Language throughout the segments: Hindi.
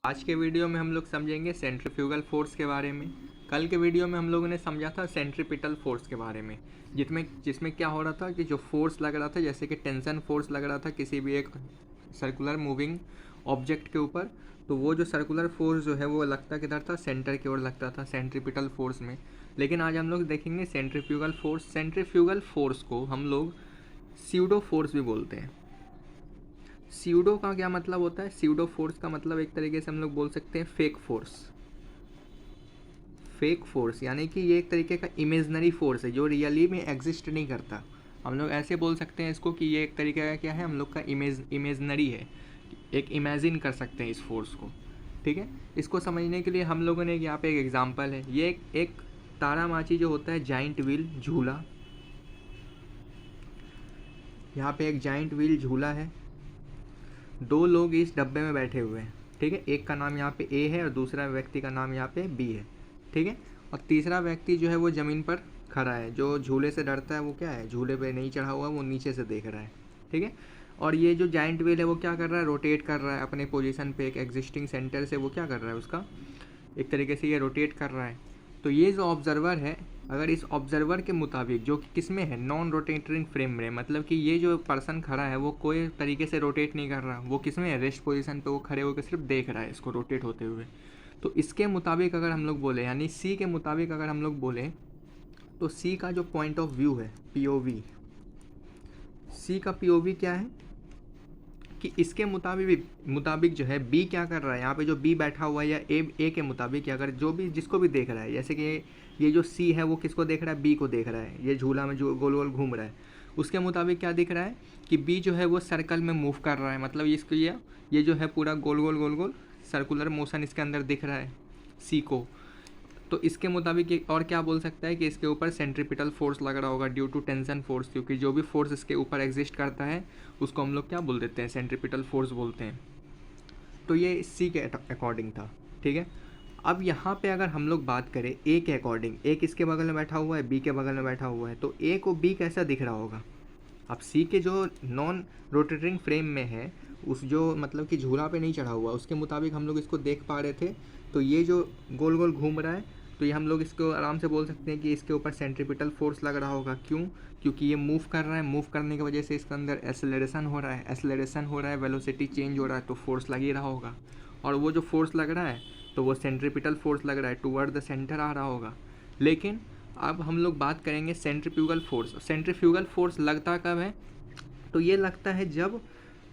आज के वीडियो में हम लोग समझेंगे सेंट्रीफ्यूगल फोर्स के बारे में। कल के वीडियो में हम लोगों ने समझा था सेंट्रीपिटल फोर्स के बारे में, जिसमें क्या हो रहा था कि जो फोर्स लग रहा था, जैसे कि टेंशन फोर्स लग रहा था किसी भी एक सर्कुलर मूविंग ऑब्जेक्ट के ऊपर, तो वो जो सर्कुलर फोर्स जो है वो लगता किधर था, सेंटर की ओर लगता था सेंट्रीपिटल फोर्स में। लेकिन आज हम लोग देखेंगे सेंट्रीफ्यूगल फोर्स। सेंट्रीफ्यूगल फोर्स को हम लोग स्यूडो फोर्स भी बोलते हैं। स्यूडो का क्या मतलब होता है? स्यूडो फोर्स का मतलब एक तरीके से हम लोग बोल सकते हैं फेक फोर्स। फेक फोर्स यानी कि ये एक तरीके का इमेजनरी फोर्स है जो रियली में एग्जिस्ट नहीं करता। हम लोग ऐसे बोल सकते हैं इसको कि ये एक तरीके का क्या है, हम लोग का इमेजनरी है, एक इमेजिन कर सकते हैं इस फोर्स को। ठीक है, इसको समझने के लिए हम लोगों ने यहाँ पे एक एग्जांपल है। ये एक तारामाची जो होता है, जाइंट व्हील झूला। यहाँ पे एक जाइंट व्हील झूला है, दो लोग इस डब्बे में बैठे हुए हैं। ठीक है, एक का नाम यहाँ पे ए है और दूसरा व्यक्ति का नाम यहाँ पे बी है। ठीक है, और तीसरा व्यक्ति जो है वो ज़मीन पर खड़ा है। जो झूले से डरता है वो क्या है, झूले पे नहीं चढ़ा हुआ, वो नीचे से देख रहा है। ठीक है, और ये जो जाइंट व्हील है वो क्या कर रहा है, रोटेट कर रहा है अपने पोजीशन पे। एक एग्जिस्टिंग सेंटर से वो क्या कर रहा है, उसका एक तरीके से ये रोटेट कर रहा है। तो ये जो ऑब्जर्वर है, अगर इस ऑब्जर्वर के मुताबिक, जो कि किस में है, नॉन रोटेटिंग फ्रेम में, मतलब कि ये जो पर्सन खड़ा है वो कोई तरीके से रोटेट नहीं कर रहा, वो किस में है, रेस्ट पोजीशन पे वो खड़े होकर सिर्फ देख रहा है इसको रोटेट होते हुए। तो इसके मुताबिक अगर हम लोग बोले, यानी सी के मुताबिक अगर हम लोग बोले, तो सी का जो पॉइंट ऑफ व्यू है, पीओवी, सी का पीओवी क्या है कि इसके मुताबिक जो है बी क्या कर रहा है, यहाँ पे जो बी बैठा हुआ है, या ए के मुताबिक, अगर जो भी जिसको भी देख रहा है, जैसे कि ये जो सी है वो किसको देख रहा है, बी को देख रहा है। ये झूला में जो गोल गोल घूम रहा है, उसके मुताबिक क्या दिख रहा है कि बी जो है वो सर्कल में मूव कर रहा है। मतलब इसको ये जो है पूरा गोल गोल गोल गोल सर्कुलर मोशन इसके अंदर दिख रहा है सी को। तो इसके मुताबिक ये और क्या बोल सकता है कि इसके ऊपर सेंट्रीपिटल फोर्स लग रहा होगा ड्यू टू टेंशन फोर्स, क्योंकि जो भी फोर्स इसके ऊपर एग्जिस्ट करता है उसको हम लोग क्या बोल देते हैं, सेंट्रीपिटल फोर्स बोलते हैं। तो ये सी के अकॉर्डिंग था। ठीक है, अब यहाँ पे अगर हम लोग बात करें ए के अकॉर्डिंग, ए किसके बगल में बैठा हुआ है, बी के बगल में बैठा हुआ है, तो ए को बी कैसा दिख रहा होगा। अब सी के जो नॉन रोटेटिंग फ्रेम में है, उस जो मतलब कि झूला पे नहीं चढ़ा हुआ, उसके मुताबिक हम लोग इसको देख पा रहे थे। तो ये जो गोल गोल घूम रहा है, तो ये हम लोग इसको आराम से बोल सकते हैं कि इसके ऊपर सेंट्रीपिटल फोर्स लग रहा होगा। क्यों? क्योंकि ये मूव कर रहा है, मूव करने की वजह से इसके अंदर एक्सेलरेशन हो रहा है, एक्सेलरेशन हो रहा है, वेलोसिटी चेंज हो रहा है, तो फोर्स लग ही रहा होगा। और वो जो फोर्स लग रहा है तो वो सेंट्रीपिटल फोर्स लग रहा है, टूवर्ड द सेंटर आ रहा होगा। लेकिन अब हम लोग बात करेंगे सेंट्रीफ्यूगल फोर्स। सेंट्रीफ्यूगल फोर्स लगता कब है? तो ये लगता है जब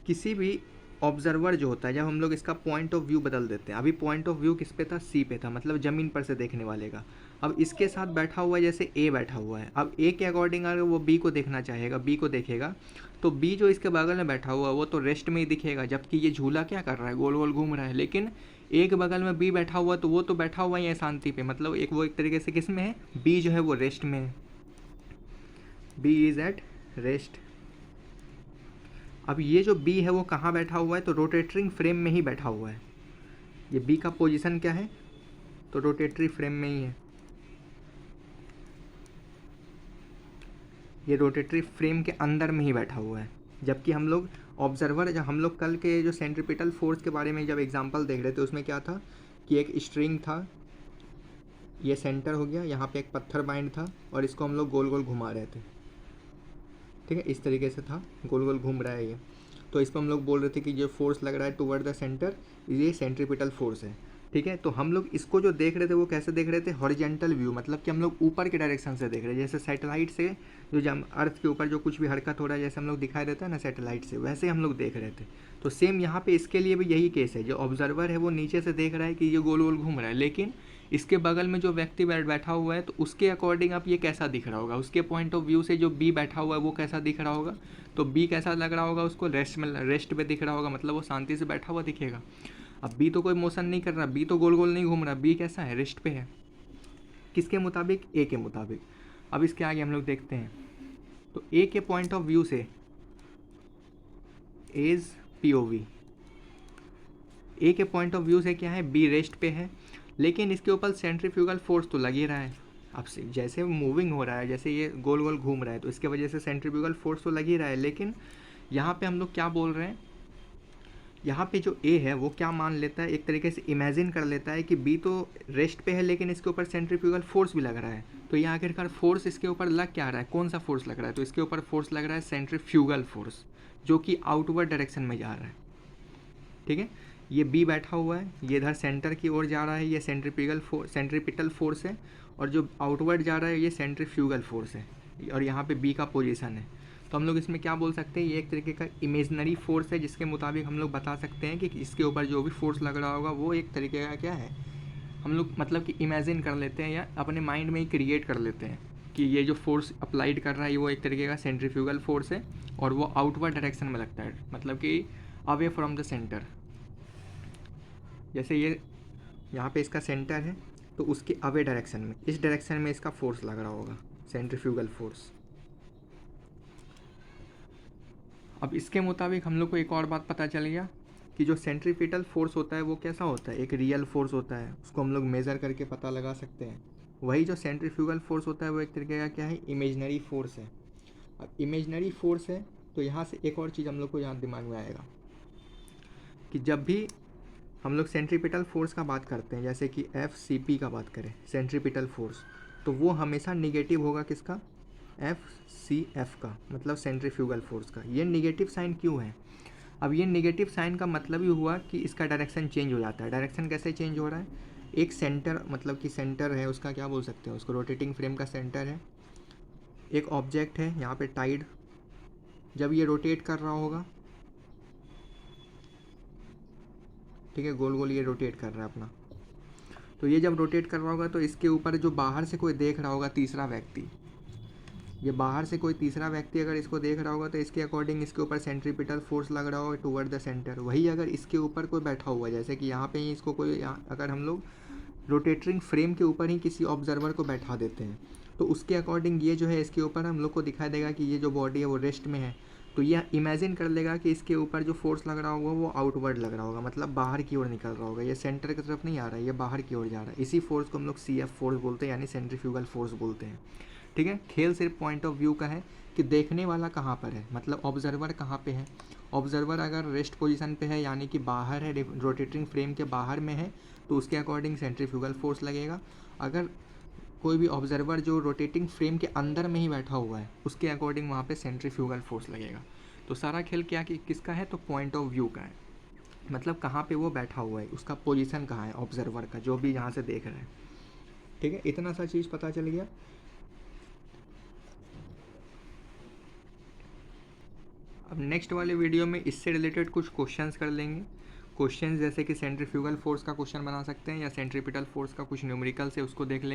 किसी भी ऑब्जर्वर जो होता है, जब हम लोग इसका पॉइंट ऑफ व्यू बदल देते हैं। अभी पॉइंट ऑफ व्यू किस पे था, सी पे था, मतलब ज़मीन पर से देखने वाले का। अब इसके साथ बैठा हुआ है, जैसे ए बैठा हुआ है, अब ए के अकॉर्डिंग अगर वो बी को देखना चाहेगा, बी को देखेगा, तो बी जो इसके बगल में बैठा हुआ है वो तो रेस्ट में ही दिखेगा, जबकि ये झूला क्या कर रहा है, गोल गोल घूम रहा है। लेकिन ए के बगल में बी बैठा हुआ, तो वो तो बैठा हुआ ही है शांति पे, मतलब वो एक तरीके से किस में है, बी जो है वो रेस्ट में है, बी इज़ एट रेस्ट। अब ये जो बी है वो कहाँ बैठा हुआ है, तो रोटेटरिंग फ्रेम में ही बैठा हुआ है। ये बी का पोजीशन क्या है, तो रोटेटरी फ्रेम में ही है, ये रोटेटरी फ्रेम के अंदर में ही बैठा हुआ है। जबकि हम लोग ऑब्जर्वर, जब हम लोग कल के जो सेंट्रीपिटल फोर्स के बारे में जब एग्जांपल देख रहे थे, उसमें क्या था कि एक स्ट्रिंग था, ये सेंटर हो गया, यहाँ पे एक पत्थर बाइंड था और इसको हम लोग गोल गोल घुमा रहे थे। ठीक है, इस तरीके से था, गोल गोल घूम रहा है ये। तो इस पर हम लोग बोल रहे थे कि जो फोर्स लग रहा है टुवर्ड द सेंटर, ये सेंट्रीपिटल फोर्स है। ठीक है, तो हम लोग इसको जो देख रहे थे वो कैसे देख रहे थे, हॉरिजेंटल व्यू, मतलब कि हम लोग ऊपर के डायरेक्शन से देख रहे हैं। जैसे सैटेलाइट से जो जब अर्थ के ऊपर जो कुछ भी हरकत हो रहा है, जैसे हम लोग दिखाई देता है ना सैटेलाइट से, वैसे हम लोग देख रहे थे। तो सेम यहाँ पे इसके लिए भी यही केस है, जो ऑब्जर्वर है वो नीचे से देख रहा है कि ये गोल गोल घूम रहा है, लेकिन इसके बगल में जो व्यक्ति बैठा हुआ है, तो उसके अकॉर्डिंग आप ये कैसा दिख रहा होगा, उसके पॉइंट ऑफ व्यू से जो बी बैठा हुआ है वो कैसा दिख रहा होगा, तो बी कैसा लग रहा होगा उसको, रेस्ट पे दिख रहा होगा, मतलब वो शांति से बैठा हुआ दिखेगा। अब बी तो कोई मोशन नहीं कर रहा, बी तो गोल गोल नहीं घूम रहा, बी कैसा है, रेस्ट पे है। किसके मुताबिक, ए के मुताबिक। अब इसके आगे हम लोग देखते हैं, तो ए के पॉइंट ऑफ व्यू से एज पीओवी, ए के पॉइंट ऑफ व्यू से क्या है, बी रेस्ट पे है, लेकिन इसके ऊपर सेंट्रीफ्यूगल फोर्स तो लग ही रहा है। अब से जैसे मूविंग हो रहा है, जैसे ये गोल गोल घूम रहा है, तो इसके वजह से सेंट्रीफ्यूगल फोर्स तो लग ही रहा है। लेकिन यहाँ पे हम लोग क्या बोल रहे हैं यहाँ पे जो ए है वो क्या मान लेता है, एक तरीके से इमेजिन कर लेता है कि बी तो रेस्ट पे है लेकिन इसके ऊपर सेंट्रीफ्यूगल फोर्स भी लग रहा है, तो ये आखिरकार फोर्स इसके ऊपर लग क्या रहा है, कौन सा फोर्स लग रहा है, तो इसके ऊपर फोर्स लग रहा है सेंट्रीफ्यूगल फोर्स, जो कि आउटवर्ड डायरेक्शन में जा रहा है। ठीक है, ये बी बैठा हुआ है, ये इधर सेंटर की ओर जा रहा है, ये सेंट्रीपिटल फोर्स है, और जो आउटवर्ड जा रहा है ये सेंट्रीफ्यूगल फोर्स है, और यहाँ पे बी का पोजीशन है। तो हम लोग इसमें क्या बोल सकते हैं, ये एक तरीके का इमेजनरी फोर्स है, जिसके मुताबिक हम लोग बता सकते हैं कि इसके ऊपर जो भी फोर्स लग रहा होगा वो एक तरीके का क्या है, हम लोग मतलब कि इमेजिन कर लेते हैं या अपने माइंड में ही क्रिएट कर लेते हैं कि ये जो फोर्स अप्लाइड कर रहा है वो एक तरीके का सेंट्रीफ्यूगल फोर्स है, और वो आउटवर्ड डायरेक्शन में लगता है, मतलब कि अवे फ्रॉम द सेंटर। जैसे ये यहाँ पे इसका सेंटर है, तो उसके अवे डायरेक्शन में, इस डायरेक्शन में इसका फोर्स लग रहा होगा, सेंट्रीफ्यूगल फोर्स। अब इसके मुताबिक हम लोग को एक और बात पता चल गया कि जो सेंट्रीपिटल फोर्स होता है वो कैसा होता है, एक रियल फोर्स होता है, उसको हम लोग मेज़र करके पता लगा सकते हैं। वही जो सेंट्रीफ्यूगल फोर्स होता है वो एक तरीके का क्या है, इमेजनरी फोर्स है। अब इमेजनरी फोर्स है तो यहाँ से एक और चीज़ हम लोग को यहाँ दिमाग में आएगा कि जब भी हम लोग सेंट्रीपिटल फोर्स का बात करते हैं, जैसे कि FCP का बात करें सेंट्रीपिटल फोर्स, तो वो हमेशा निगेटिव होगा किसका, FCF का, मतलब सेंट्रीफ्यूगल फोर्स का। ये निगेटिव साइन क्यों है, अब ये निगेटिव साइन का मतलब ही हुआ कि इसका डायरेक्शन चेंज हो जाता है। डायरेक्शन कैसे चेंज हो रहा है, एक सेंटर, मतलब कि सेंटर है उसका, क्या बोल सकते हैं उसको, रोटेटिंग फ्रेम का सेंटर है, एक ऑब्जेक्ट है यहाँ पे टाइड, जब ये रोटेट कर रहा होगा, ठीक है, गोल गोल ये रोटेट कर रहा है अपना, तो ये जब रोटेट कर रहा होगा तो इसके ऊपर जो बाहर से कोई देख रहा होगा, तीसरा व्यक्ति, ये बाहर से कोई तीसरा व्यक्ति अगर इसको देख रहा होगा तो इसके अकॉर्डिंग इसके ऊपर सेंट्रीपिटल फोर्स लग रहा होगा टुवर्ड द सेंटर। वही अगर इसके ऊपर कोई बैठा हुआ है, जैसे कि यहाँ पे ही इसको कोई, अगर हम लोग रोटेटिंग फ्रेम के ऊपर ही किसी ऑब्जर्वर को बैठा देते हैं, तो उसके अकॉर्डिंग ये जो है इसके ऊपर हम लोग को दिखाई देगा कि ये जो बॉडी है वो रेस्ट में है, तो यह इमेजिन कर लेगा कि इसके ऊपर जो फोर्स लग रहा होगा वो आउटवर्ड लग रहा होगा, मतलब बाहर की ओर निकल रहा होगा, ये सेंटर की तरफ नहीं आ रहा है, ये बाहर की ओर जा रहा है। इसी फोर्स को हम लोग CF फोर्स बोलते हैं, यानी सेंट्रीफ्यूगल फोर्स बोलते हैं। ठीक है, खेल सिर्फ पॉइंट ऑफ व्यू का है कि देखने वाला कहाँ पर है, मतलब ऑब्जर्वर कहाँ पे है। ऑब्जर्वर अगर रेस्ट पोजीशन पे है, यानी कि बाहर है, रोटेटिंग फ्रेम के बाहर में है, तो उसके अकॉर्डिंग सेंट्रीफ्यूगल फोर्स लगेगा। अगर कोई भी ऑब्जर्वर जो रोटेटिंग फ्रेम के अंदर में ही बैठा हुआ है, उसके अकॉर्डिंग वहाँ पे सेंट्रीफ्यूगल फोर्स लगेगा। तो सारा खेल क्या कि किसका है, तो पॉइंट ऑफ व्यू का है, मतलब कहाँ पे वो बैठा हुआ है, उसका पोजीशन कहाँ है ऑब्जर्वर का, जो भी यहाँ से देख रहा है। ठीक है, इतना सा चीज़ पता चल गया। अब नेक्स्ट वाले वीडियो में इससे रिलेटेड कुछ क्वेश्चंस कर लेंगे। क्वेश्चंस जैसे कि सेंट्रीफ्यूगल फोर्स का क्वेश्चन बना सकते हैं, या सेंट्रीपिटल फोर्स का कुछ न्यूमेरिकल से उसको देख लेंगे।